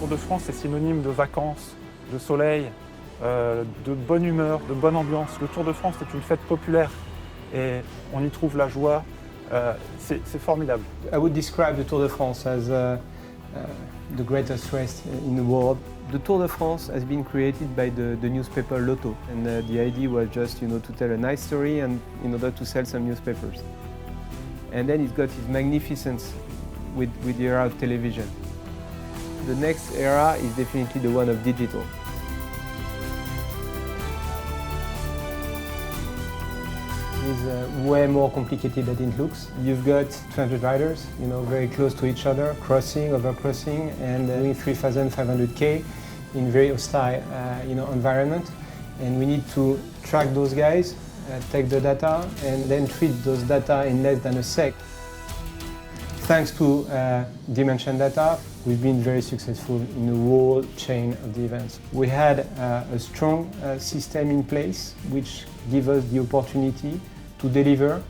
Tour de France est synonyme de vacances, de soleil, de bonne humeur, de bonne ambiance. Le Tour de France est une fête populaire et on y trouve la joie. C'est formidable. I would describe the Tour de France as the greatest race in the world. The Tour de France has been created by the newspaper Lotto, and the idea was just, to tell a nice story and in order to sell some newspapers. And then it got its magnificence with the era of television. The next era is definitely the one of digital. It's way more complicated than it looks. You've got 200 riders, very close to each other, crossing, over crossing, and doing 3,500 in very hostile, environment. And we need to track those guys, take the data, and then treat those data in less than a sec. Thanks to dimension data, we've been very successful in the whole chain of the events. We had a strong system in place which gives us the opportunity to deliver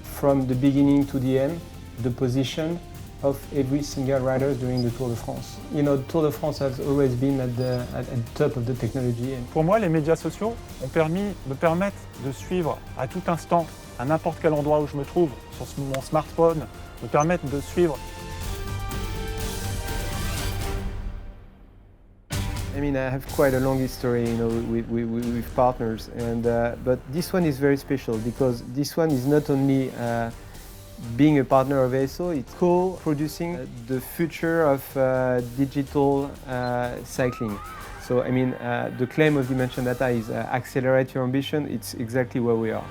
from the beginning to the end the position of every single rider during the Tour de France. The Tour de France has always been at the top of the technology. Pour moi, les médias sociaux me permettent de suivre à tout instant, à n'importe quel endroit où je me trouve, sur mon smartphone, me permettent de suivre. I have quite a long history, with partners, but this one is very special because this one is not only being a partner of ESO, it's co-producing the future of digital cycling. So, the claim of Dimension Data is accelerate your ambition. It's exactly where we are.